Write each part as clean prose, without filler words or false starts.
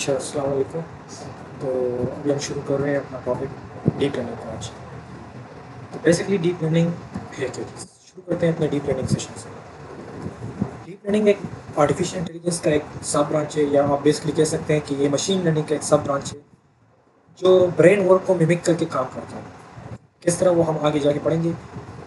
अच्छा, अस्सलाम वालेकुम। तो अभी हम शुरू कर रहे हैं अपना टॉपिक डीप लर्निंग का आज। तो बेसिकली डीप लर्निंग है क्या चीज़? शुरू करते हैं अपने डीप लर्निंग सेशन से। डीप लर्निंग एक आर्टिफिशियल इंटेलिजेंस का एक सब ब्रांच है, या आप बेसिकली कह सकते हैं कि ये मशीन लर्निंग का एक सब ब्रांच है जो ब्रेन वर्क को मिमिक करके काम करता है। किस तरह वो हम आगे जाके पढ़ेंगे।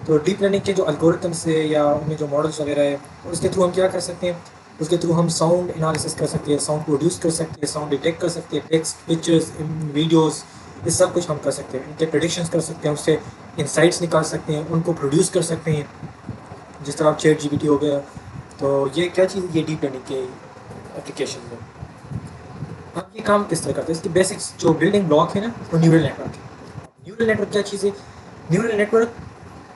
तो डीप लर्निंग के जो एल्गोरिथम्स है या उनमें जो मॉडल्स वगैरह है, उसके थ्रू हम क्या कर सकते हैं? उसके थ्रू हम साउंड एनालिसिस कर सकते हैं, साउंड प्रोड्यूस कर सकते हैं, साउंड डिटेक्ट कर सकते हैं, टेक्स्ट, पिक्चर्स, वीडियोस, ये सब कुछ हम कर सकते हैं। इनके प्रेडिक्शंस कर सकते हैं, उससे इंसाइट्स निकाल सकते हैं, उनको प्रोड्यूस कर सकते हैं, जिस तरह आप चैट जीपीटी हो गया। तो ये क्या चीज़, ये डीप लर्निंग के एप्लीकेशन है। अब ये काम किस तरह करते हैं? इसकी बेसिक्स जो बिल्डिंग ब्लॉक है ना, वो न्यूरल नेटवर्क है। न्यूरल नेटवर्क क्या चीज़ है? न्यूरल नेटवर्क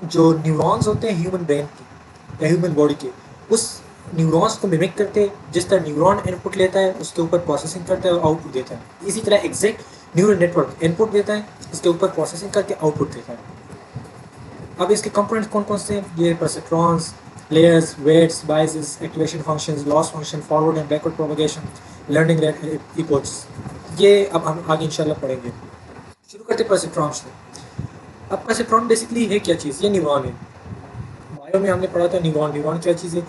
जो न्यूरॉन्स होते हैं ह्यूमन ब्रेन के या ह्यूमन बॉडी के, उस न्यूरॉन्स को मिमिक करते हैं। जिस तरह न्यूरॉन इनपुट लेता है, उसके ऊपर प्रोसेसिंग करता है और आउटपुट देता है, इसी तरह एग्जैक्ट न्यूरल नेटवर्क इनपुट देता है, उसके ऊपर प्रोसेसिंग करके आउटपुट देता है। अब इसके कंपोनेंट्स कौन कौन से हैं? ये perceptrons, layers, weights, biases, activation functions, loss function, forward and backward propagation, learning rate, epoch. ये अब हम आगे इंशाल्लाह पढ़ेंगे। शुरू करते हैं परसेप्ट्रॉन्स से। अब परसेप्ट्रॉन बेसिकली है क्या चीज़? ये न्यूरॉन है। बायो में हमने पढ़ा था न्यूरॉन। न्यूरॉन क्या चीज़ है?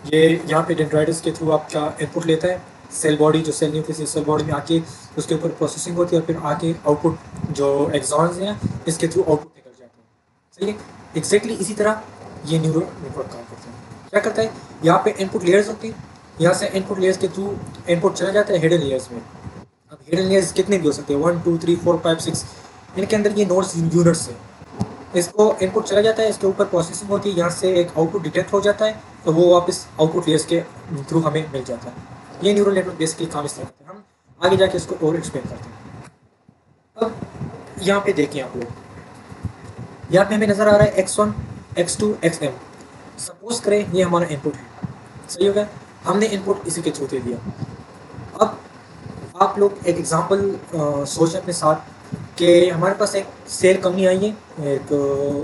ये यहाँ पे डेंड्राइटिस के थ्रू आपका इनपुट लेता है, सेल बॉडी, जो सेल न्यूक्लियस सेल बॉडी में आके उसके ऊपर प्रोसेसिंग होती है और फिर आके आउटपुट जो एक्सॉन्स हैं इसके थ्रू आउटपुट निकल जाते हैं। सही है। एग्जैक्टली इसी तरह ये न्यूरो नेटवर्क काम करता है। क्या करता है? यहाँ पे इनपुट लेयर्स होती हैं, यहाँ से इनपुट लेयर्स के थ्रू इनपुट चला जाता है हिडन लेयर्स में। अब हिडन लेयर्स कितने भी हो सकते हैं, 1 2 3 4 5 6। इनके अंदर ये नोड्स यूनिट्स हैं। इसको इनपुट चला जाता है, इसके ऊपर प्रोसेसिंग होती है, यहाँ से एक आउटपुट डिटेक्ट हो जाता है और वो वापस आउटपुट लेयर्स के थ्रू हमें मिल जाता है। ये न्यूरल नेटवर्क बेसिकली काम इस तरह करते हैं। हम आगे जाके इसको और एक्सप्लेन करते हैं। अब यहाँ पे देखिए आप लोग, यहाँ पे हमें नज़र आ रहा है x1, x2, xm। सपोज करें ये हमारा इनपुट है। सही हो गया। हमने इनपुट इसी के थ्रू दे दिया। अब आप लोग एक एग्जांपल सोचें अपने साथ कि हमारे पास एक सेल कंपनी आई है, एक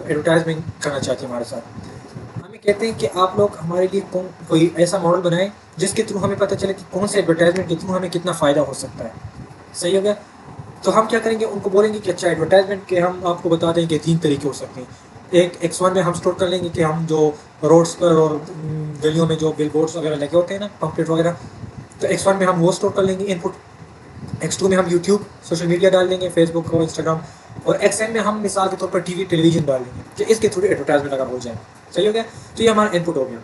एडवर्टाइजमेंट करना चाहती है हमारे साथ। हमें कहते हैं कि आप लोग हमारे लिए कोई ऐसा मॉडल बनाएं जिसके थ्रू हमें पता चले कि कौन से एडवर्टाइजमेंट के थ्रू हमें कितना फ़ायदा हो सकता है। सही हो गया। तो हम क्या करेंगे? उनको बोलेंगे कि अच्छा, एडवर्टाइजमेंट के हम आपको बता दें कि 3 तरीके हो सकते हैं। एक x1 में हम स्टोर कर लेंगे कि हम जो रोड्स पर और गलियों में जो बिल बोर्ड्स वगैरह लगे होते हैं ना, पम्पलेट वगैरह, तो x1 में हम वो स्टोर कर लेंगे इनपुट। x2 में हम यूट्यूब, सोशल मीडिया डाल देंगे, फेसबुक और इंस्टाग्राम। और xn में हम मिसाल के तौर पर टेलीविजन डाल देंगे कि इसके थ्रू एडवर्टाइजमेंट अगर हो जाए। सही हो गया। तो ये हमारा इनपुट हो गया।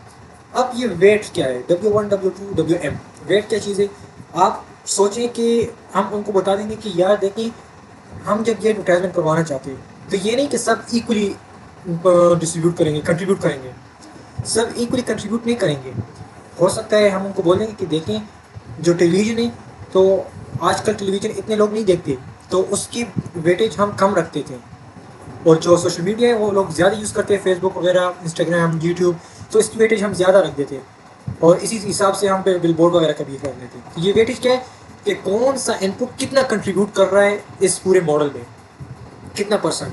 अब ये वेट क्या है? W1, W2, WM। वेट क्या चीज़ है? आप सोचें कि हम उनको बता देंगे कि यार देखिए, हम जब ये एडवर्टाइजमेंट करवाना चाहते हैं तो ये नहीं कि सब इक्वली डिस्ट्रीब्यूट करेंगे, कंट्रीब्यूट करेंगे। सब इक्वली कंट्रीब्यूट नहीं करेंगे। हो सकता है हम उनको बोलेंगे कि देखें, जो टेलीविज़न है, तो आजकल टेलीविज़न इतने लोग नहीं देखते, तो उसकी वेटेज हम कम रखते थे। और जो सोशल मीडिया है वो लोग ज़्यादा यूज़ करते हैं, फेसबुक वगैरह, इंस्टाग्राम, यूट्यूब, तो इसकी वेटेज हम ज़्यादा रख देते। और इसी हिसाब से हम पे बिलबोर्ड वगैरह का भी कर देते। तो ये वेटेज क्या है कि कौन सा इनपुट कितना कंट्रीब्यूट कर रहा है इस पूरे मॉडल में, कितना परसेंट।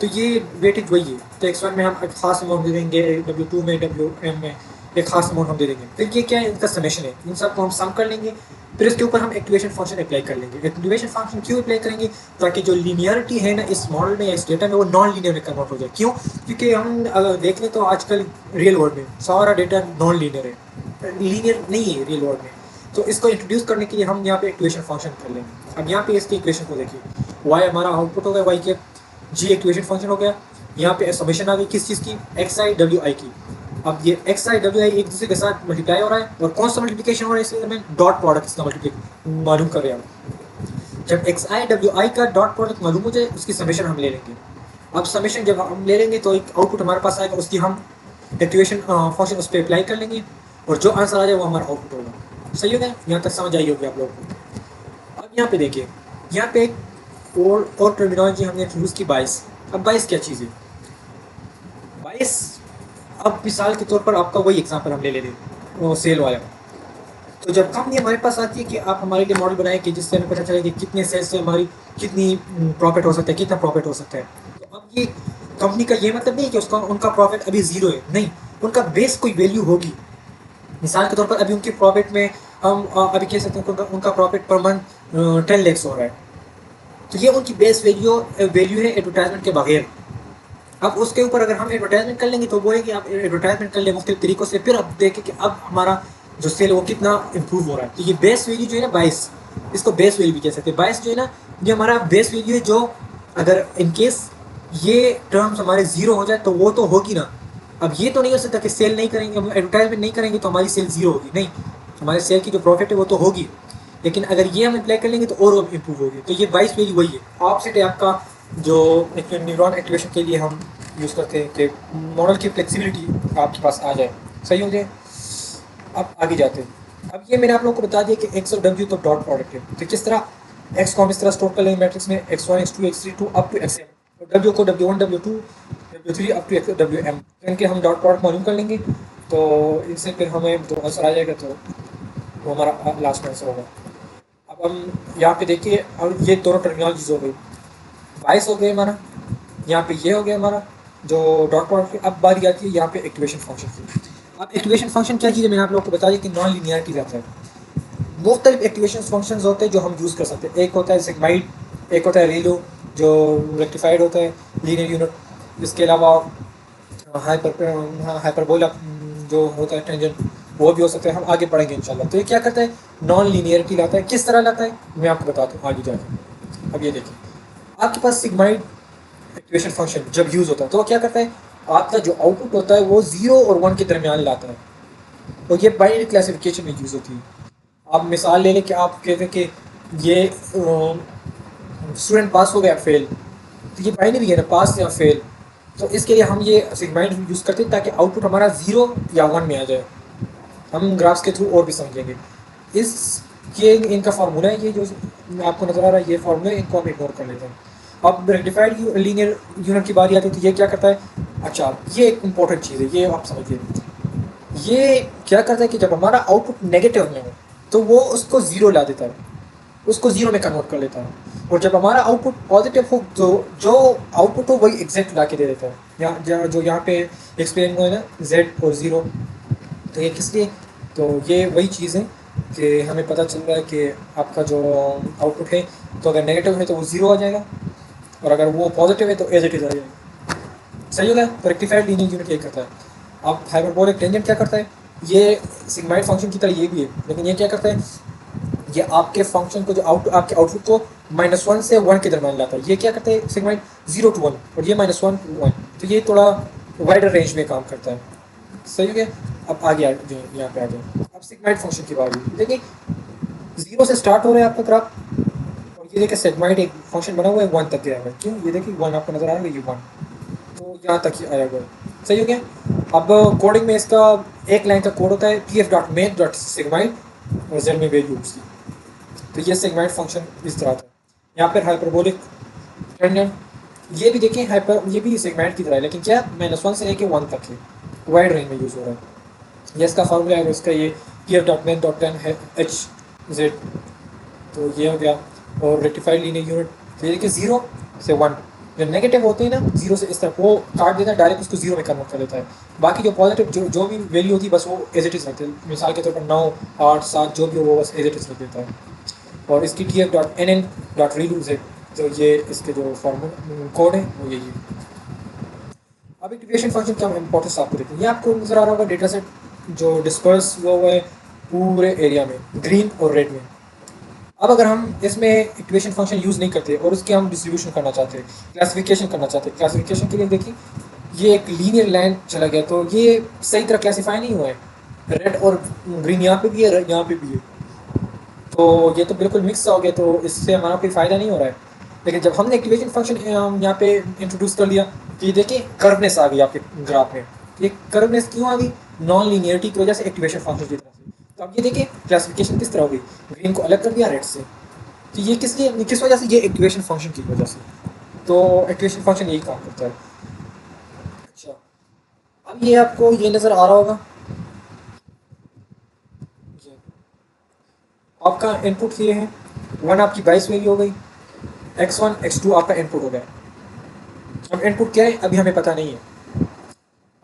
तो ये वेटेज वही है। तो x1 में हम एक खास अमाउंट दे देंगे, W2 में, WM में एक खास अमाउंट हम दे देंगे। फिर ये क्या है? इनका समेशन है। इन सबको हम सम कर लेंगे, फिर इसके ऊपर हम एक्टिवेशन फंक्शन अप्लाई कर लेंगे। एक्टिवेशन फंक्शन क्यों अप्लाई करेंगे? ताकि जो लीनियरिटी है ना इस मॉडल में या इस डेटा में, वो नॉन लीनियर में कन्वर्ट हो जाए। क्यों? क्योंकि हम अगर देख लें तो आजकल रियल वर्ल्ड में सारा डेटा नॉन लीनियर है, लीनियर नहीं है रियल वर्ल्ड में। तो इसको इंट्रोड्यूस करने के लिए हम यहाँ पे एक्टिवेशन फंक्शन कर लेंगे। अब यहाँ पे इसकी इक्वेशन को देखिए, y हमारा आउटपुट हो गया, y के g एक्टिवेशन फंक्शन हो गया। यहाँ पे समेशन आ गई किस चीज़ की? xi wi की। अब ये xi wi एक दूसरे के साथ मल्टीप्लाई हो रहा है, और कौन सा मल्टीप्लिकेशन हो रहा है? इसलिए मैं डॉट प्रोडक्ट इसका मल्टीप्लिक मालूम कर रहा हूँ। जब xi wi का डॉट प्रोडक्ट मालूम हो जाए, उसकी समेशन हम ले लेंगे। अब समेशन जब हम ले लेंगे तो एक आउटपुट हमारे पास आएगा, उसकी हम एक्टिवेशन फंक्शन उस पर अप्लाई कर लेंगे, और जो आंसर आ जाए वो हमारा आउटपुट होगा। सही हो गया। यहाँ तक समझ आई होगी आप लोगों को। अब यहाँ पे देखिए, यहाँ पे एक और टर्मिनोलॉजी हमने यूज़ की, बाइस। अब बाइस क्या चीज़ है? बाइस, अब मिसाल के तौर पर आपका वही एग्जांपल हम ले लेते हैं, वो सेल वाला। तो जब कंपनी हमारे पास आती है कि आप हमारे लिए मॉडल बनाएं कि जिससे हमें पता चले कि कितने सेल से हमारी कितनी प्रॉफिट हो सकता है, कितना प्रॉफिट हो सकता है। तो अब ये कंपनी का ये मतलब नहीं कि उसका उनका प्रॉफिट अभी ज़ीरो है, नहीं, उनका बेस कोई वैल्यू होगी। मिसाल के तौर पर अभी उनके प्रॉफिट में हम अभी कह सकते हैं उनका प्रॉफिट पर मंथ 10 लाख हो रहा है, तो ये उनकी बेस वैल्यू है एडवर्टाइजमेंट के बगैर। अब उसके ऊपर अगर हम एडवर्टाइजमेंट कर लेंगे तो वो है कि आप एडवर्टाइजमेंट कर लें मुख्तलिफ तरीकों से, फिर अब देखें कि अब हमारा जो सेल है वो कितना इंप्रूव हो रहा है। तो ये बेस वैल्यू जो है ना 22, इसको बेस वैल्यू भी कह सकते हैं। 22 जो है ना, ये हमारा बेस वैल्यू है, जो अगर इनकेस ये टर्म्स हमारे जीरो हो जाए तो वो तो होगी ना। अब ये तो नहीं हो सकता कि सेल नहीं करेंगे, हम एडवर्टाइजमेंट नहीं करेंगे तो हमारी सेल जीरो होगी, नहीं, हमारे सेल की जो प्रॉफिट है वो तो होगी, लेकिन अगर ये हम अप्लाई कर लेंगे तो और इम्प्रूव होगी। तो ये 22 वैल्यू वही है, ऑपसेट है आपका, जो एक न्यूरॉन एक्टिवेशन के लिए हम यूज़ करते हैं कि मॉडल की फ्लेक्सिबिलिटी आपके पास आ जाए, सही हो जाए। अब आगे जाते हैं। अब ये मैंने आप लोगों को बता दिया कि एक्स और डब्ल्यू तो डॉट प्रोडक्ट है, तो किस तरह एक्स को हम इस तरह स्टोर कर लेंगे मैट्रिक्स में x1 x2 x3 up to xm, और डब्ल्यू को w1 w2 w3 up to wm, तो इनके हम डॉट प्रोडक्ट मालूम कर लेंगे, तो इनसे फिर हमें तो आंसर आ जाएगा, तो वो हमारा लास्ट आंसर होगा। अब हम यहाँ पे देखिए, अब ये दोनों टर्मिनोलॉजीज हो गई, 22 हो गए हमारा, यहाँ पे ये हो गया हमारा जो डॉट प्रोडक्ट की। अब बारी आती है यहाँ पे एक्टिवेशन फंक्शन की। अब एक्टिवेशन फंक्शन क्या चीज़ है, मैंने आप लोगों को बताया कि नॉन लीनियरिटी रहता है। मुख्तलिफ एक्टिवेशन फंक्शन होते हैं जो हम यूज़ कर सकते हैं। एक होता है सिग्माइड, एक होता है रेलो जो रेक्टिफाइड होता है लीनियर यूनिट, इसके अलावा हाइपरबोला जो होता है टेंजेंट, वो भी हो सकता है, हम आगे पढ़ेंगे इंशाल्लाह। तो ये क्या करता है, नॉन लीनियरिटी लाता है। किस तरह लाता है मैं आपको बताता हूँ आगे जाके। अब ये देखिए, आपके पास सिग्माइड एक्टिवेशन फंक्शन जब यूज़ होता है तो वो क्या करता है, आपका जो आउटपुट होता है वो 0 और 1 के दरमियान लाता है, और ये बाइनरी क्लासिफिकेशन में यूज़ होती है। आप मिसाल ले लें कि आप कहते हैं कि ये स्टूडेंट पास हो गया फेल, तो ये बाइनरी है ना, पास या फेल, तो इसके लिए हम ये सिग्माइड यूज़ करते हैं ताकि आउटपुट हमारा 0 या 1 में आ जाए। हम ग्राफ्स के थ्रू और भी समझेंगे। इस ये इनका फार्मूला है, ये जो आपको नज़र आ रहा है ये फार्मूला, इनको हम इग्नोर कर लेते हैं। अब रेक्टिफाइड लीनियर यूनिट की बारी आती है, तो ये क्या करता है, अच्छा ये एक इंपॉर्टेंट चीज़ है, ये आप समझिए। ये क्या करता है कि जब हमारा आउटपुट नेगेटिव में हो तो वो उसको ज़ीरो ला देता है, उसको ज़ीरो में कन्वर्ट कर लेता है, और जब हमारा आउटपुट पॉजिटिव हो तो जो आउटपुट हो वही एग्जैक्ट ला के दे देता है। यहाँ जो यहाँ पे एक्सप्लेन हुआ है ना, जेड और ज़ीरो, तो ये किस लिए, तो ये वही चीज़ है कि हमें पता चल रहा है कि आपका जो आउटपुट है, तो अगर नेगेटिव है तो वो ज़ीरो आ जाएगा, और अगर वो पॉजिटिव है तो एज इट इज़ आ जाएगा, सही होगा। तो रेक्टिफाइड लीनियर यूनिट ये करता है। अब हाइपरबोलिक टेंजेंट क्या करता है, ये सिग्माइड फंक्शन की तरह ये भी है, लेकिन ये क्या करता है, ये आपके फंक्शन को जो आपके आउटपुट को -1 से 1 के दरमियान लाता है। ये क्या करता है सिग्माइड 0 to 1, और ये -1 to 1, तो ये थोड़ा वाइडर रेंज में काम करता है, सही हो गया। अब आगे यहाँ पे आ जाए, अब सिग्माइड फंक्शन की बात है। देखिए 0 से स्टार्ट हो रहा है आपका ग्राफ, और ये देखिए सिग्माइड एक फंक्शन बना हुआ है 1 तक गया है, क्यों, ये देखिए 1 आपको नजर आ रहा है, ये 1, तो यहाँ तक ही आया हुआ है, सही हो गया। अब कोडिंग में इसका एक लाइन का कोड होता है tf.make.sigmide और z में वैल्यू उसकी, तो ये सेगमेंट फंक्शन इस तरह था। यहाँ पर हाइपरबोलिक टेंजेंट, ये भी देखें हाइपर, ये भी सेगमेंट की तरह है, लेकिन क्या -1 से लेके 1 तक है, वाइड रेंज में यूज़ हो रहा है। ये इसका फार्मूला है, इसका ये tf.make.10 है hz, तो ये हो गया। और रेक्टिफाइड लीनियर यूनिट, तो ये देखिए 0 से 1, जो नेगेटिव होते हैं ना 0 से इस तरफ, वो काट देता है डायरेक्ट, उसको 0 में कन्वर्ट कर देता है। बाकी जो पॉजिटिव जो भी वैल्यू होती है बस वो एज इट इज़ रखते हैं, मिसाल के तौर पर 9 8 7 जो भी हो वो बस एज इट इज़ रख देता है। और इसकी tf.nn.reloads है, तो ये इसके जो फॉर्मूला कोड है वो यही है। अब इंटीग्रेशन फंक्शन का इंपॉर्टेंस आपको देखिए, ये आपको नजर आ रहा होगा डेटा सेट जो डिस्पर्स हुआ हुआ है पूरे एरिया में, ग्रीन और रेड में। अब अगर हम इसमें इक्वेशन फंक्शन यूज़ नहीं करते और उसके हम डिस्ट्रीब्यूशन करना चाहते हैं, क्लासिफिकेशन करना चाहते हैं, क्लासिफिकेशन के लिए देखिए ये एक लीनियर लाइन चला गया, तो ये सही तरह क्लासीफाई नहीं हुआ है, रेड और ग्रीन यहाँ पे भी है, यहाँ पे भी है, तो ये तो बिल्कुल मिक्स हो गया, तो इससे हमारा कोई फ़ायदा नहीं हो रहा है। लेकिन जब हमने एक्टिवेशन फंक्शन यहाँ पे इंट्रोड्यूस कर लिया, तो ये देखिए कर्वनेस आ गई आपके ग्राफ में। ये कर्वनेस क्यों आ गई, नॉन लीनियरिटी की वजह से, एक्टिवेशन फंक्शन की तरह से। तो अब ये देखिए क्लासिफिकेशन किस तरह होगी, ग्रीन को अलग कर दिया रेड से, तो ये किस वजह से, ये एक्टिवेशन फंक्शन की वजह से। तो एक्टिवेशन फंक्शन यही काम करता है। अच्छा, अब ये आपको ये नज़र आ रहा होगा, आपका इनपुट ये है 1, आपकी 22 वैल्यू हो गई, x1 x2 आपका इनपुट हो गया। अब इनपुट क्या है अभी हमें पता नहीं है,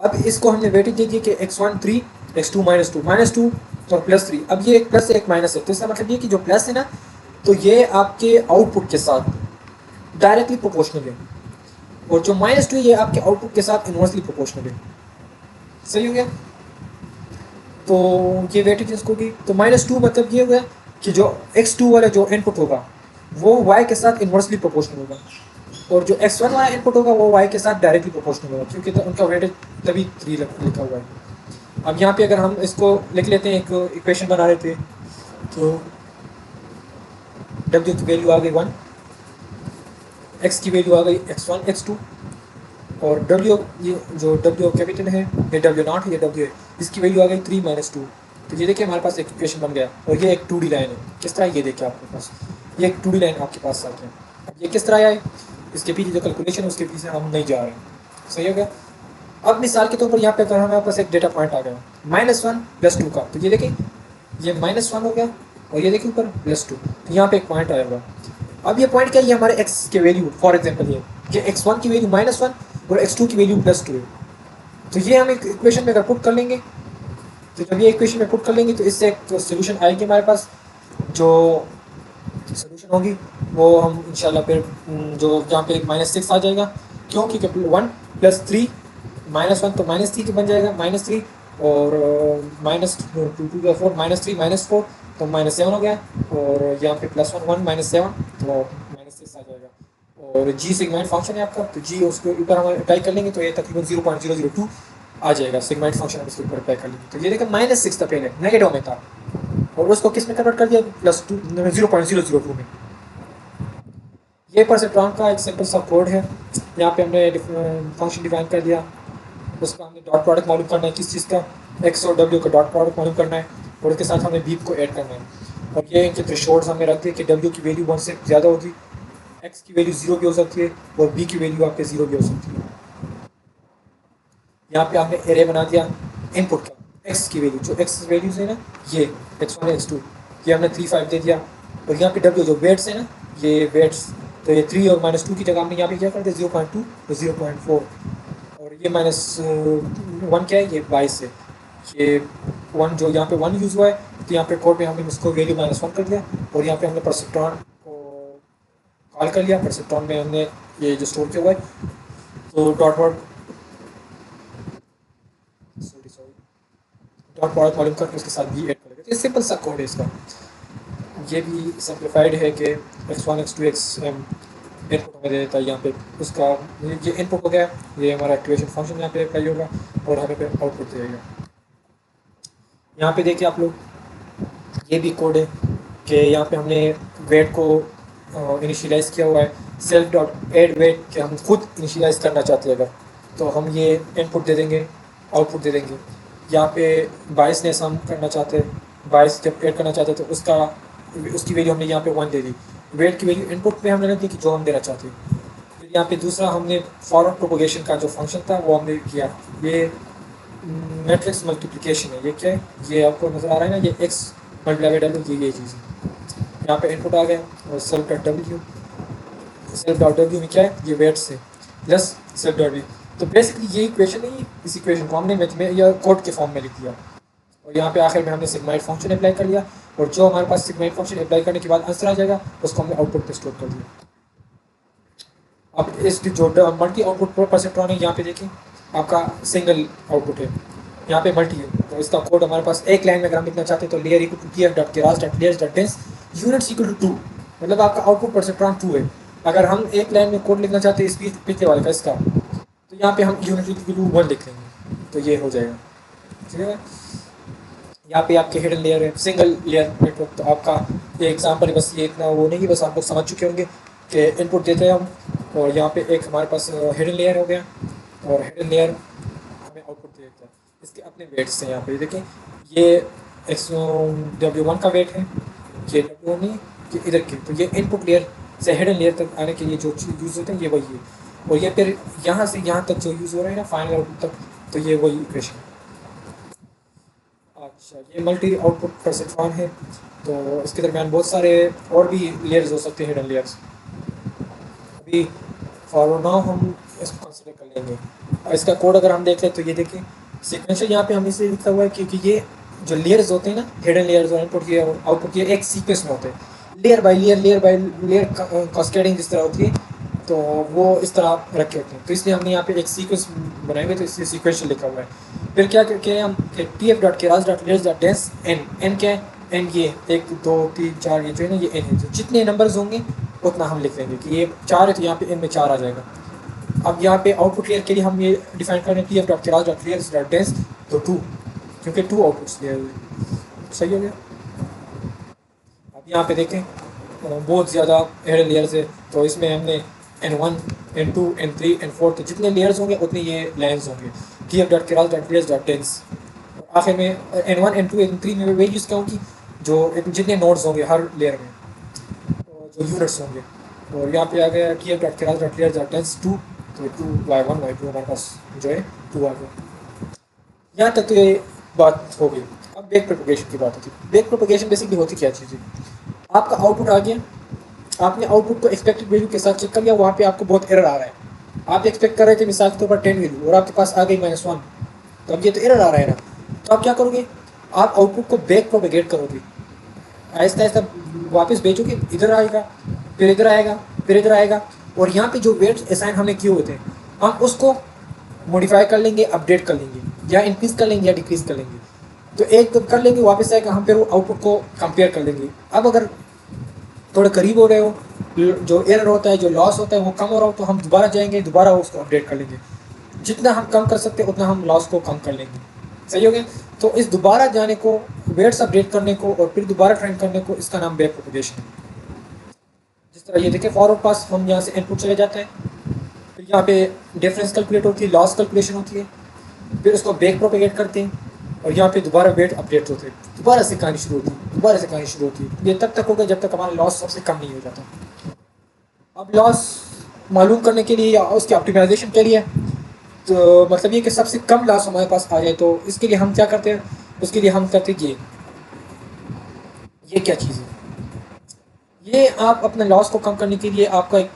अब इसको हमने वेटेज दे दी कि x1 3, x2 -2 और +3। अब ये एक प्लस है एक माइनस है, तो इसका मतलब ये कि जो प्लस है ना तो ये आपके आउटपुट के साथ डायरेक्टली प्रोपोर्शनल है, और जो -2 ये आपके आउटपुट के साथ इनवर्सली प्रोपोर्शनल है। सही हो गया? तो ये वेटेज होगी, तो -2 मतलब ये हुआ कि जो x2 वाला जो इनपुट होगा वो y के साथ इनवर्सली प्रोपोर्शनल होगा, और जो x1 वाला इनपुट होगा वो y के साथ डायरेक्टली प्रोपोर्शनल होगा, क्योंकि तो उनका वेटेज तभी 3 लिखा हुआ है। अब यहाँ पे अगर हम इसको लिख लेते हैं, एक इक्वेशन बना लेते हैं, तो w की वैल्यू आ गई 1, x की वैल्यू आ गई x1 x2, और w, ये जो w कैपिटल है ये w नॉट है, ये w है, इसकी वैल्यू आ गई 3 - 2। तो ये देखिए हमारे पास एक इक्वेशन बन गया, और ये एक 2D लाइन है। किस तरह, ये देखिए आपके पास ये एक 2D लाइन आपके पास आ गया। अब ये किस तरह आया है, इसके पीछे जो कैलकुलेशन है उसके पीछे हम नहीं जा रहे हैं। सही हो गया? अब मिसाल के तौर पर यहाँ पे अगर हमारे पास एक डेटा पॉइंट आ गया -1 + 2 का, तो ये देखिए ये -1 हो गया, और ये देखिए ऊपर +2, तो यहाँ पे एक पॉइंट आएगा। अब ये पॉइंट क्या है, ये हमारे x के वैल्यू, फॉर एग्जांपल ये कि x1 की वैल्यू -1 और x2 की वैल्यू +2 है। तो ये हम एक इक्वेशन में अगर पुट कर लेंगे, तो जब ये इक्वेशन में पुट कर लेंगे तो इससे एक तो सोल्यूशन आएगी हमारे पास। जो सोल्यूशन होगी वो हम इंशाल्लाह फिर जो यहाँ पे -6 आ जाएगा, क्योंकि 1 + 3 -1 तो -3 के बन जाएगा, -3 और -2 2 का 4 -3 -4 तो -7 हो गया, और यहाँ पे +1 1 -7 तो -6 आ जाएगा। और जी सिग्माइड फंक्शन है आपका, तो जी उसके ऊपर हम अप्लाई कर लेंगे तो ये तकरीबन 0.002 आ जाएगा। सिग्माइड फंक्शन हम इसके ऊपर अप्लाई कर लेंगे, तो ये देखिए -6 था पहले, नेगेटिव में था, और उसको किस में कन्वर्ट कर दिया, +2 0.002 में। ये परसेप्ट्रॉन का एक सिंपल सा कोड है। यहाँ पे हमने फंक्शन डिफाइन कर दिया, उसका हमने डॉट प्रोडक्ट मालूम करना है, किस चीज़ का, x और w का डॉट प्रोडक्ट मालूम करना है, और उसके साथ हमें बीप को ऐड करना है। और ये इनके थ्रेशोल्ड्स हमने रख दिए कि w की वैल्यू 1 से ज़्यादा होगी, x की वैल्यू 0 भी हो सकती है, और b की वैल्यू आपके 0 भी हो सकती है। यहाँ पे आपने एरे बना दिया इनपुट का, x की वैल्यू, जो x वैल्यूज है ना, ये x1 x2, ये हमने 3 5 दे दिया, और यहाँ पे w जो वेट्स है ना, ये वेट्स, तो ये 3 और -2 की जगह हमने यहाँ पे क्या कर दिया 0.2 तो 0.4, और ये -1 क्या है, ये 22 है, ये 1 जो यहाँ पे 1 यूज़ हुआ है, तो यहाँ पे कोड में हमने इसको वैल्यू -1 कर दिया, और यहाँ पे हमने परसेप्ट्रॉन को कॉल कर लिया, परसेप्ट्रॉन में हमने ये जो स्टोर किया हुआ है, तो डॉट प्रोडक्ट मालूम करके उसके साथ भी ऐड कर लेंगे। तो ये सिंपल सा कोड है इसका, ये भी सिंप्लीफाइड है कि x1 x2 xm इनपुट हमें दे देता है। यहाँ पे उसका ये इनपुट हो गया, ये हमारा एक्टिवेशन फंक्शन यहाँ पे अप्लाई होगा, और हमें पे आउटपुट देगा। यहाँ पे देखिए आप लोग, ये भी कोड है कि यहाँ पे हमने वेट को इनिशियलाइज़ किया हुआ है, सेल्फ डॉट एड वेट, कि हम खुद इनिशियलाइज़ करना चाहते हैं अगर, तो हम ये इनपुट दे देंगे, आउटपुट दे देंगे। यहाँ पे बाइसनेस हम करना चाहते हैं, बाइस जब ऐड करना चाहते हैं तो उसकी वैल्यू हमने यहाँ पे 1 दे दी, वेट की वैल्यू इनपुट पे हमने रख दी कि जो हम देना चाहते हैं। फिर यहाँ पे दूसरा हमने फॉरवर्ड प्रोपोगेशन का जो फंक्शन था वो हमने किया, ये मैट्रिक्स मल्टीप्लिकेशन है। ये क्या है, ये आपको नज़र आ रहा है ना, ये x मल्टीप्लाई बाई w, ये चीज़ है। यहाँ पे इनपुट आ गया, और सेल्फ डॉट w में क्या है, ये वेट्स है, प्लस सेल्फ डॉट w। तो बेसिकली ये इक्वेशन है, इस इक्वेशन को हमने मैथ में या कोड के फॉर्म में लिख दिया, और यहाँ पे आखिर में हमने सिग्माइड फंक्शन अप्लाई कर लिया, और जो हमारे पास सिग्माइड फंक्शन अप्लाई करने के बाद आंसर आ जाएगा उसको हमने आउटपुट पे स्टोर कर दिया। अब इसकी जो मल्टी आउटपुट परसेप्ट्रॉन है, यहाँ पे देखिए आपका सिंगल आउटपुट है, यहाँ पे मल्टी है, तो इसका कोड हमारे पास एक लाइन में अगर हम लिखना चाहते हैं तो layer equal to tf dot Keras dot layers dot dense units equal to 2, मतलब आपका आउटपुट परसेप्ट्रॉन 2 है। अगर हम एक लाइन में कोड लिखना चाहते हैं इस पिछले वाले का इसका, तो यहाँ पे हम यूनिट इक्वल टू 1 लिख लेंगे, तो ये हो जाएगा। ठीक है, यहाँ पे आपके हिडन लेयर है, सिंगल लेयर नेटवर्क। तो आपका ये एग्जांपल है, बस ये इतना वो नहीं, बस आप लोग समझ चुके होंगे कि इनपुट देते हैं हम, और यहाँ पे एक हमारे पास हिडन लेयर हो गया, और हिडन लेयर हमें आउटपुट दे देता है। इसके अपने वेट्स हैं, यहाँ पे देखें ये w1 का वेट है, ये w1 नहीं, ये इधर की, तो ये इनपुट लेयर से हिडन लेयर तक आने के लिए जो चीज़ यूज़ होते हैं ये वही है, और ये फिर यहाँ से यहाँ तक जो यूज़ हो रहा है ना फाइनल आउटपुट तक, तो ये वही इक्वेशन। अच्छा, ये मल्टी आउटपुट परसेप्ट्रॉन है, तो इसके दरमियान बहुत सारे और भी लेयर्स हो सकते हैं, हिडन लेयर्स। अभी फॉर नाउ हम इसको कंसिडर कर लेंगे, और इसका कोड अगर हम देख लें तो ये देखिए सीक्वेंशियल यहाँ पे हम इसे लिखा हुआ है, क्योंकि ये जो लेयर्स होते हैं ना, हिडन लेयर्स और इनपुट के और आउटपुट के एक सीक्वेंस में होते हैं। लेयर बाय लेयर कास्केडिंग जिस तरह होती है, तो वो इस तरह रखे होते हैं। तो इसलिए हमने यहाँ पे एक सीक्वेंस बनाए हुए, तो इसलिए सीक्वेंशियल लिखा हुआ है। फिर क्या करके हम t f dot Keras dot layers dot dense n, n क्या है, एन ये 1 2 3 4 ये जो है ना, ये एन है, तो जितने नंबर्स होंगे उतना हम लिख लेंगे कि ये 4 है तो यहाँ पे एन में 4 आ जाएगा। अब यहाँ पे आउटपुट लेयर के लिए हम ये डिफाइन कर रहे हैं T f dot Keras dot layers dot dense, तो 2, क्योंकि 2 आउटपुट्स लेयर हुए। सही हो गया। अब यहाँ पे देखें बहुत ज़्यादा एड लेयर्स है, तो इसमें हमने N1 N2 N3 N4, तो जितने लेयर्स होंगे उतने ये लाइन्स होंगे। T f dot Keras dot layers dot dense, आखिर में N1 N2 N3 में वैल्यूज़ क्या होंगी, जो जितने नोड्स होंगे हर लेयर में, जो यूनिट्स होंगे। और यहाँ पे आ गया t f dot Keras dot layers dot dense 2, तो 2 Y1 Y2 हमारे पास जो है 2 आ गया। यहाँ तक तो ये बात हो गई। अब बैक प्रोपगेशन की बात होती है। बैक प्रोपगेशन बेसिकली होती क्या चीज़ है, आपका आउटपुट आ गया, आपने आउटपुट को एक्सपेक्टेड वैल्यू के साथ चेक कर लिया, वहाँ पे आपको बहुत एरर आ रहा है। आप एक्सपेक्ट कर रहे थे मिसाल के तौर पर 10 वैल्यू और आपके पास आ गई -1, तो अब ये तो एरर आ रहा है ना। तो आप क्या करोगे, आप आउटपुट को बैक प्रोपेगेट करोगे, आहिस्ता आहिस्ता वापस भेजोगे, इधर आएगा, फिर इधर आएगा, फिर इधर आएगा, और यहाँ पे जो वेट्स असाइन हमने किए होते हैं हम उसको मॉडिफाई कर लेंगे, अपडेट कर लेंगे, या इंक्रीज़ कर लेंगे या डिक्रीज़ कर लेंगे। तो एक तो कर लेंगे, वापस आएगा, हम फिर वो आउटपुट को कंपेयर कर लेंगे। अब अगर थोड़े करीब हो रहे हो, जो एरर होता है, जो लॉस होता है वो कम हो रहा हो, तो हम दोबारा जाएंगे, दोबारा उसको अपडेट कर लेंगे। जितना हम कम कर सकते हैं उतना हम लॉस को कम कर लेंगे। सही हो गया। तो इस दोबारा जाने को, वेट्स अपडेट करने को और फिर दोबारा ट्रेंड करने को, इसका नाम बैक प्रोपगेशन है। जिस तरह ये देखें, फॉरवर्ड पास हम यहाँ से इनपुट चले जाते हैं, फिर यहाँ पे डिफरेंस कैलकुलेट होती है, लॉस कैलकुलेशन होती है, फिर उसको बैक प्रोपेगेट करते हैं, और यहाँ पे दोबारा वेट अपडेट होते हैं, दोबारा से कहानी शुरू होती है, दोबारा से कहानी शुरू होती है। ये तब तक होगा जब तक हमारा लॉस सबसे कम नहीं हो जाता। अब लॉस मालूम करने के लिए या उसके ऑप्टिमाइजेशन के लिए, तो मतलब ये कि सबसे कम लॉस हमारे पास आ जाए, तो इसके लिए हम क्या करते हैं, उसके लिए हम करते हैं ये क्या चीज़ है, ये आप अपने लॉस को कम करने के लिए आपका एक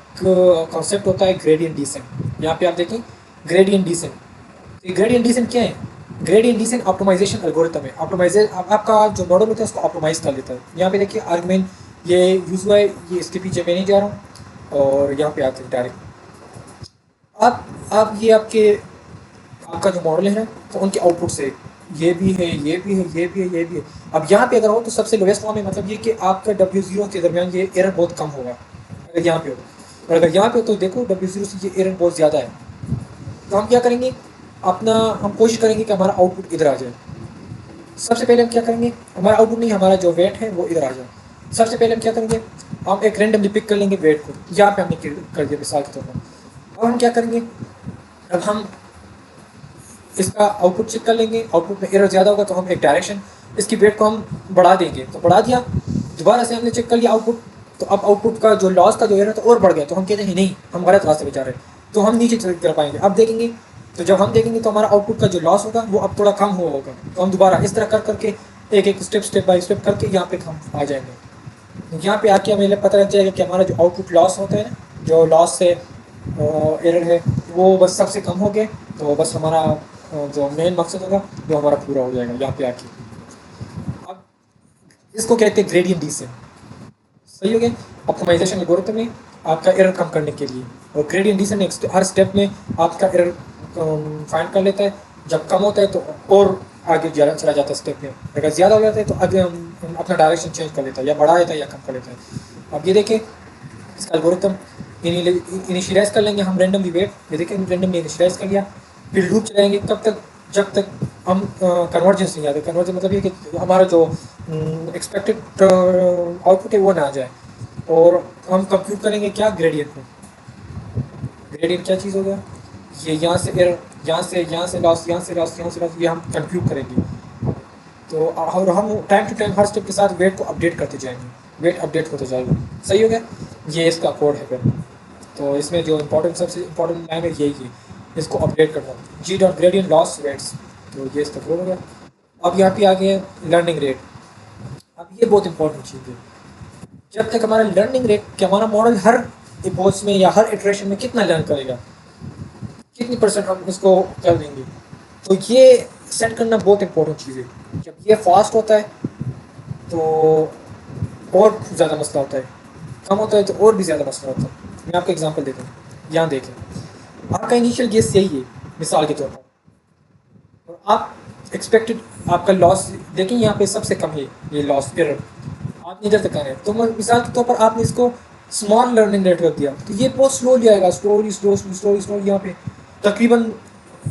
कॉन्सेप्ट होता है ग्रेडियंट डिसेंट। यहाँ पे आप देखें ग्रेडियंट डिसेंट, तो ग्रेडियंट डिसेंट क्या है, ग्रेडियंट डिसेंट ऑप्टिमाइजेशन एल्गोरिथम है। ऑप्टिमाइजेशन आपका जो मॉडल होता है उसको ऑप्टिमाइज कर लेता है। यहाँ पे देखिए आर्गुमेंट ये यूज़ हुआ है, ये इसके पीछे मैं नहीं जा रहा हूँ, और यहाँ पे आते हैं डायरेक्ट। आप ये आपका जो मॉडल है ना, तो उनके आउटपुट से ये भी है, ये भी है, ये भी है, ये भी है। अब यहाँ पे अगर हो तो सबसे लोवेस्ट फॉर्म है, मतलब ये कि आपका W0 के दरमियान ये एरर बहुत कम होगा अगर यहाँ पे हो, और अगर यहाँ पे हो तो देखो W0 से ये एरर बहुत ज़्यादा है। तो हम क्या करेंगे, हम कोशिश करेंगे कि हमारा आउटपुट इधर आ जाए। सबसे पहले हम क्या करेंगे, हमारा आउटपुट नहीं, हमारा जो वेट है वो इधर आ जाए। सबसे पहले हम क्या करेंगे, हम एक रैंडमली पिक कर लेंगे वेट को, यहाँ पे हमने कर दिया मिसाल के तौर पर। अब हम क्या करेंगे, अब हम इसका आउटपुट चेक कर लेंगे, आउटपुट में एरर ज़्यादा होगा तो हम एक डायरेक्शन, इसकी वेट को हम बढ़ा देंगे, तो बढ़ा दिया, दोबारा से हमने चेक कर लिया आउटपुट, तो अब आउटपुट का जो लॉस का जो एरर था और बढ़ गया, तो हम कहते हैं नहीं, हम गलत रास्ते पे जा रहे हैं, तो हम नीचे चल कर पाएंगे। अब देखेंगे, तो जब हम देखेंगे तो हमारा आउटपुट का जो लॉस होगा वो अब थोड़ा कम हुआ होगा, तो हम दोबारा इस तरह कर करके एक स्टेप बाय स्टेप करके यहाँ पे हम आ जाएंगे। यहाँ पे आके हमें पता लग जाएगा कि हमारा जो आउटपुट लॉस होता है, जो लॉस से एरर है, वो बस सबसे कम हो गए, तो बस हमारा जो मेन मकसद होगा वो हमारा पूरा हो जाएगा यहाँ पे आके। अब इसको कहते हैं ग्रेडियंट डिसेंट। सही हो गया। ऑप्टिमाइजेशन एल्गोरिथम में आपका एरर कम करने के लिए, और ग्रेडियंट डिसेंट हर स्टेप में आपका एरर फाइंड कर लेता है। जब कम होता है तो और आगे चला जाता है स्टेप में, अगर ज़्यादा हो जाता है तो आगे अपना डायरेक्शन चेंज कर लेता है, या बढ़ा देता है या कम कर लेता है। अब ये देखें, इसका एल्गोरिथम इनिशियलाइज कर लेंगे हम रैंडमली वेट, ये देखें रैंडमली इनिशियलाइज कर लिया, फिर लूप चलाएंगे कब तक, जब तक हम कन्वर्जेंस नहीं आते। कन्वर्जेंस मतलब ये कि हमारा जो एक्सपेक्टेड आउटपुट है वो ना आ जाए, और हम कंप्यूट करेंगे क्या, ग्रेडियंट को। ग्रेडियंट क्या चीज़ हो गया, ये यहाँ से एरर, यहाँ से लॉस, यहाँ से लॉस, यहाँ से लॉस, ये हम कंप्यूट करेंगे। तो और हम टाइम टू टाइम हर स्टेप के साथ वेट को अपडेट करते जाएंगे, वेट अपडेट होते जाएगा। सही हो गया। ये इसका कोड है फिर। तो इसमें जो सबसे इम्पोर्टेंट लाइन है यही है, इसको अपडेट करना, जी डॉट ग्रेडियंट लॉस वेट्स, तो ये इसका कोड हो गया। अब यहाँ पे आ गए लर्निंग रेट। अब ये बहुत इंपॉर्टेंट चीज़ है, जब तक हमारा लर्निंग रेट कि हमारा मॉडल हर इपोज में या हर इटरेशन में कितना लर्न करेगा, कितनी % हम इसको कर देंगे, तो ये सेट करना बहुत इंपॉर्टेंट चीज़ है। जब ये फास्ट होता है तो और ज़्यादा मसला होता है, कम होता है तो और भी ज़्यादा मसला होता है। मैं आपको एग्जांपल देता हूँ, यहाँ देखें, आपका इनिशियल गेस यही है मिसाल के तौर पर, और आप एक्सपेक्टेड आपका लॉस देखें यहाँ पे सबसे कम है ये लॉस एरर, आपने इधर तक आना है, तो मिसाल के तौर पर आपने इसको स्मॉल लर्निंग रेट रख दिया तो ये बहुत स्लोली आएगा, स्लो यहाँ पे तकरीबन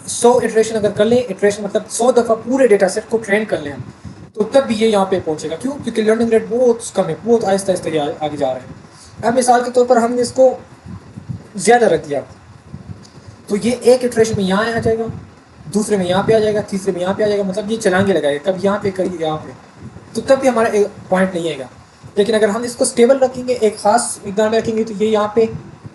100 इटरेशन अगर कर लें, इटरेशन मतलब 100 दफ़ा पूरे डेटा सेट को ट्रेन कर लें हम, तो तब भी ये यहाँ पे पहुँचेगा। क्यों? क्योंकि लर्निंग रेट बहुत कम है, बहुत आहिस्ता आहिस्ता ये आगे जा रहा है। अब मिसाल के तौर पर हमने इसको ज़्यादा रख दिया तो ये एक इटरेशन में यहाँ आ जाएगा, दूसरे में यहाँ पे आ जाएगा, तीसरे में यहाँ पे आ जाएगा, मतलब ये चलाएंगे लगाएगा, कभी यहाँ पे कभी यहाँ पे, तो तब भी हमारा एक पॉइंट नहीं आएगा। लेकिन अगर हम इसको स्टेबल रखेंगे, एक खास मिकदार में रखेंगे, तो ये यहाँ पे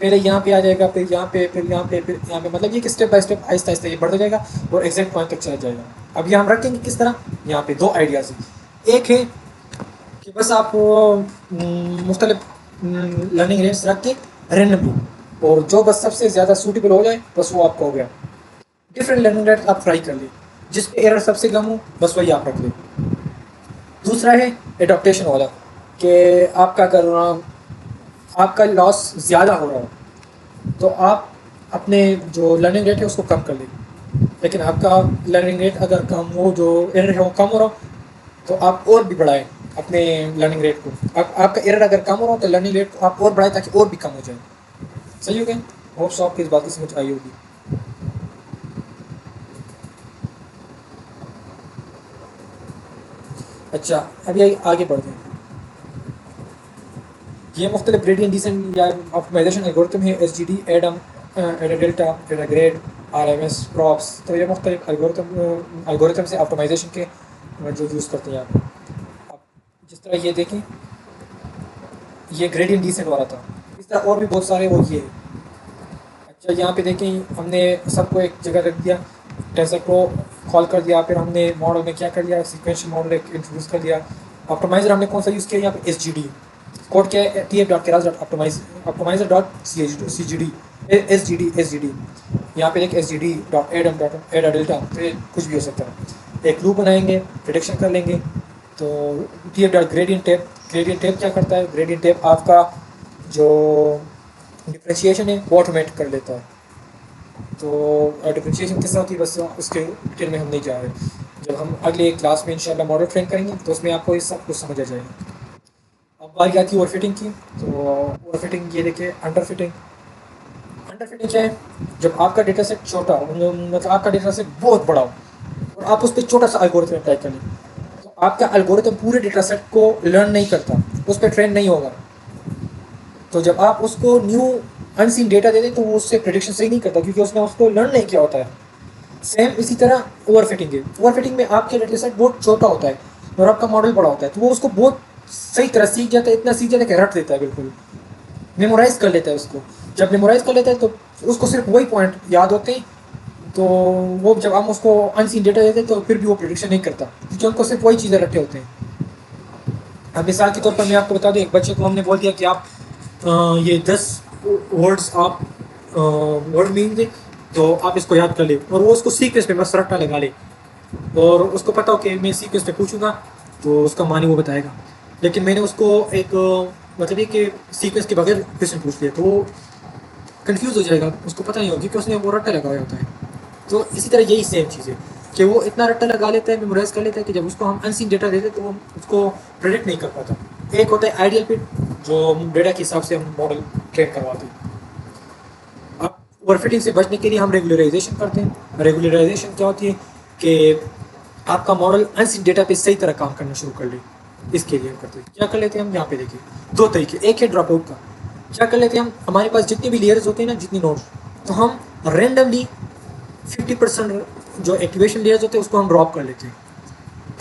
पहले यहाँ पे आ जाएगा, फिर यहाँ पे, फिर यहाँ पे, फिर यहाँ पे, मतलब ये कि step by step Aahista Aahista ये बढ़ता जाएगा और एग्जैक्ट पॉइंट तक चला जाएगा। अब ये हम रखेंगे किस तरह, यहाँ पे दो आइडियाज़ हैं। एक है कि बस आप मुख्तलिफ लर्निंग रेट्स रख के रैंडमली, और जो बस सबसे ज़्यादा सूटेबल हो जाए बस वो आपका हो गया। डिफरेंट लर्निंग रेट आप ट्राई कर लें, जिस पे एरर सबसे कम हो बस वही आप रख लें। दूसरा है एडॉप्टेशन वाला, कि आपका अगर आपका लॉस ज़्यादा हो रहा हो तो आप अपने जो लर्निंग रेट है उसको कम कर लें, लेकिन आपका लर्निंग रेट अगर कम हो, जो एरर है वो कम हो रहा हो, तो आप और भी बढ़ाएं अपने लर्निंग रेट को। आपका एरर अगर कम हो रहा हो तो लर्निंग रेट को आप और बढ़ाएं ताकि और भी कम हो जाए। सही हो गया? होप सो आपकी इस बात की समझ आई होगी। अच्छा, अभी आगे बढ़ते हैं। ये मुख्तलिफ ग्रेडियंट डिसेंट या ऑप्टिमाइजेशन एल्गोरिथम है, SGD, एडम, एडा डेल्टा, एडा ग्रेड, RMS, प्रॉप्स। तो ये मुख्तलिफ एल्गोरिथम से ऑप्टिमाइजेशन के जो यूज़ करते हैं यहाँ पे। आप जिस तरह ये देखें, ये ग्रेडियंट डिसेंट वाला था, इस तरह और भी बहुत सारे वो ये है। अच्छा, यहाँ पे देखें, हमने सबको एक जगह रख दिया, टेंसर प्रो कॉल कर दिया, फिर हमने मॉडल में क्या कर दिया, सीक्वेंशियल मॉडल एक इंट्रोड्यूस कर दिया। ऑप्टिमाइजर हमने कौन सा यूज़ किया यहाँ पे, SGD। कोड क्या है, tf.keras.optimizer.cgd, SGD। यहाँ पे एक SGD डॉट एडम डॉट एडा डेल्टा, तो ये कुछ भी हो सकता है। एक लूप बनाएंगे, प्रेडिक्शन कर लेंगे। तो tf डॉट ग्रेडियंट टैप क्या करता है, ग्रेडियंट टैप आपका जो डिफ्रेंशिएशन है वो ऑटोमेट कर लेता है। तो डिफ्रेंशिएशन किस तरह होती है बस उसके डिटेल में हम नहीं जा रहे। जब हम अगले क्लास में इंशाल्लाह मॉडल ट्रेन करेंगे तो उसमें आपको ये सब कुछ समझ आ जाएगा। अब बारी आती है ओवरफिटिंग की। तो ओवरफिटिंग ये देखिए, अंडरफिटिंग क्या है, जब आपका डेटा सेट छोटा हो, मतलब आपका डेटा सेट बहुत बड़ा हो और आप उस पर छोटा सा एल्गोरिथम अप्लाई करें, तो आपका एल्गोरिथम पूरे डेटा सेट को लर्न नहीं करता, उस पर ट्रेन नहीं होगा। तो जब आप उसको न्यू अनसीन डेटा दे दें तो वो उससे प्रेडिक्शन सही नहीं करता, क्योंकि उसने उसको लर्न नहीं किया होता है। सेम इसी तरह ओवरफिटिंग है। ओवरफिटिंग में आपके डेटा सेट बहुत छोटा होता है और आपका मॉडल बड़ा होता है, तो वो उसको बहुत सही तरह सीख जाता है, इतना सीख जाता है कि रट देता है, बिल्कुल मेमोराइज कर लेता है उसको। जब मेमोराइज कर लेता है तो उसको सिर्फ वही पॉइंट याद होते हैं, तो वो जब हम उसको अनसीन डेटा देते हैं तो फिर भी वो प्रेडिक्शन नहीं करता, क्योंकि उनको सिर्फ वही चीज़ें रटे होते हैं। अब मिसाल के तौर पर मैं आपको बता दूँ, एक बच्चे को हमने बोल दिया कि आप ये 10 वर्ड्स आप वर्ड मीन दें, तो आप इसको याद कर ले, और वो उसको सीक्वेंस पे बस रट्टा लगा ले, और उसको पता हो कि मैं सीक्वेंस पे पूछूंगा तो उसका मानी वो बताएगा। लेकिन मैंने उसको एक मतलब ये कि सीक्वेंस के बगैर क्वेश्चन पूछ लिया तो वो कंफ्यूज हो जाएगा, उसको पता नहीं होगी कि उसने वो रट्टा लगाया होता है। तो इसी तरह यही सेम चीज़ है कि वो इतना रट्टा लगा लेता है, मेमोराइज कर लेता है कि जब उसको हम अनसीन डेटा देते तो वो उसको प्रेडिक्ट नहीं कर पाता। एक होता है आइडियल फिट, जो डेटा के हिसाब से हम मॉडल ट्रेन करवाते हैं। अब ओवरफिटिंग से बचने के लिए हम रेगुलराइजेशन करते हैं। रेगुलराइजेशन क्या होती है कि आपका मॉडल अनसीन डेटा पे सही तरह काम करना शुरू कर ले। इसके लिए हम करते हैं, क्या कर लेते हैं हम, यहाँ पे देखिए दो तरीके, एक है ड्रॉप आउट का। क्या कर लेते हैं हम, हमारे पास जितने भी लेयर्स होते हैं ना, जितनी नोड्स, तो हम रेंडमली 50% जो एक्टिवेशन लेयर्स होते हैं उसको हम ड्रॉप कर लेते हैं,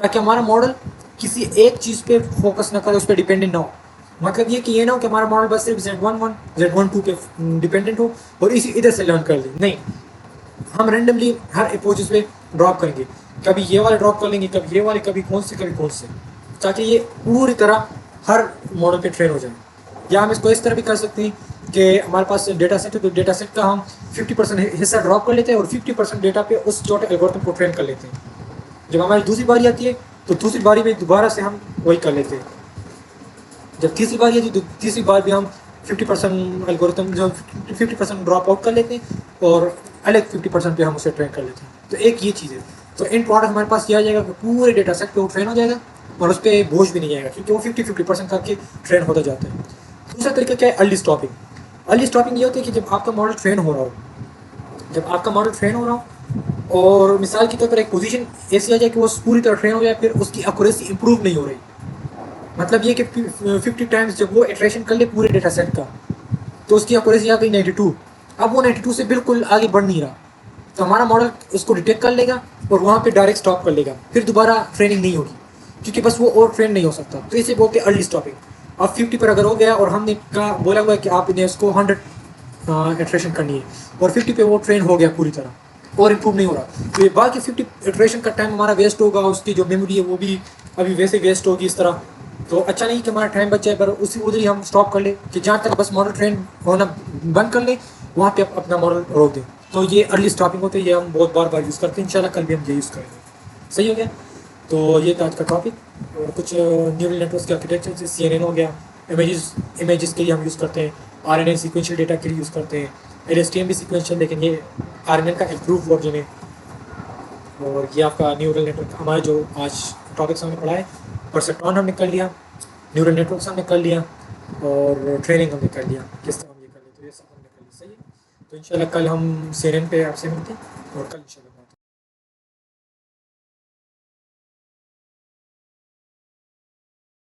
ताकि हमारा मॉडल किसी एक चीज़ पे फोकस ना करे, उस पर डिपेंडेंट ना हो। मतलब ये कि ये ना हो कि हमारा मॉडल बस सिर्फ Z11 Z12 पे डिपेंडेंट हो और इसी इधर से लर्न कर ले, नहीं, हम रेंडमली हर अप्रोचेस पे ड्रॉप करेंगे, कभी ये वाले ड्रॉप कर लेंगे, कभी ये वाले, कभी कौन से, ताकि ये पूरी तरह हर मॉडल पे ट्रेन हो जाए। या हम इसको इस तरह भी कर सकते हैं कि हमारे पास डेटा सेट है, तो डेटा सेट का हम 50% हिस्सा ड्रॉप कर लेते हैं और 50% डेटा पे उस छोटे एल्गोरिथम को ट्रेन कर लेते हैं। जब हमारी दूसरी बारी आती है तो दूसरी बारी में दोबारा से हम वही कर लेते हैं। जब तीसरी बार या जो तीसरी बार भी हम 50% एल्गोरिथम जो 50% ड्रॉप आउट कर लेते हैं और अलग 50% पे हम उसे ट्रेन कर लेते हैं। तो एक ये चीज़ है। तो इन प्रोडक्ट हमारे पास किया जाएगा कि पूरे डेटा सेट पे वो ट्रेन हो जाएगा और उस पर बोझ भी नहीं आएगा, क्योंकि वो 50% करके ट्रेन होता जाता है। दूसरा तरीका क्या है? Early stopping. अर्ली स्टॉपिंग ये होती है कि जब आपका मॉडल ट्रेन हो रहा हो, जब आपका मॉडल ट्रेन हो रहा हो और मिसाल के तौर पर एक पोजीशन ऐसी आ जाए कि वो पूरी तरह ट्रेन हो जाए, फिर उसकी एक्यूरेसी इंप्रूव नहीं हो रही, मतलब ये कि 50 टाइम्स जब वो इटरेशन कर ले पूरे डेटा सेट का, तो उसकी एक्यूरेसी आ गई 92। अब वो 92 से बिल्कुल आगे बढ़ नहीं रहा, तो हमारा मॉडल उसको डिटेक्ट कर लेगा और वहाँ पे डायरेक्ट स्टॉप कर लेगा, फिर दोबारा ट्रेनिंग नहीं होगी, क्योंकि बस वो और ट्रेन नहीं हो सकता। तो इसे बोलते हैं अर्ली स्टॉपिंग। अब 50 पर अगर हो गया और हमने कहा बोला हुआ है कि आपने इसको 100 इटरेशन करनी है और 50 पे वो ट्रेन हो गया पूरी तरह और इम्प्रूव नहीं हो रहा, तो ये बाकी 50 इटरेशन का टाइम हमारा वेस्ट होगा, उसकी जो मेमोरी है वो भी अभी वैसे वेस्ट होगी इस तरह। तो अच्छा नहीं कि हमारा टाइम बच जाए, पर उसी उधर ही हम स्टॉप कर ले कि जहाँ तक बस मॉडल ट्रेन होना बंद कर ले वहाँ पे अपना मॉडल रोक दें। तो ये अर्ली स्टॉपिंग होती है, ये हम बहुत बार यूज़ करते हैं। इंशाल्लाह कल भी हम ये यूज़ करेंगे। सही हो गया। तो ये था आज का टॉपिक। और कुछ न्यूरल नेटवर्क के आर्किटेक्चर जैसे CNN हो गया, इमेजेस के लिए हम यूज़ करते हैं, RNN सीक्वेंशियल डेटा के लिए यूज़ करते हैं, LSTM भी सीक्वेंशियल, लेकिन ये RNN का इम्प्रूव वर्जन है। और ये आपका न्यूरल नेटवर्क हमारा जो आज टॉपिक्स हमने पढ़ा है, परसेप्ट्रॉन हमने कर लिया, न्यूरल नेटवर्क्स हमने कर लिया और ट्रेनिंग हमने कर लिया, किस तरह हम ये कर लिया, तो ये सब हमने कर लिया। सही है। तो इंशाल्लाह कल हम CNN पे आपसे मिलते हैं और कल इंशाल्लाह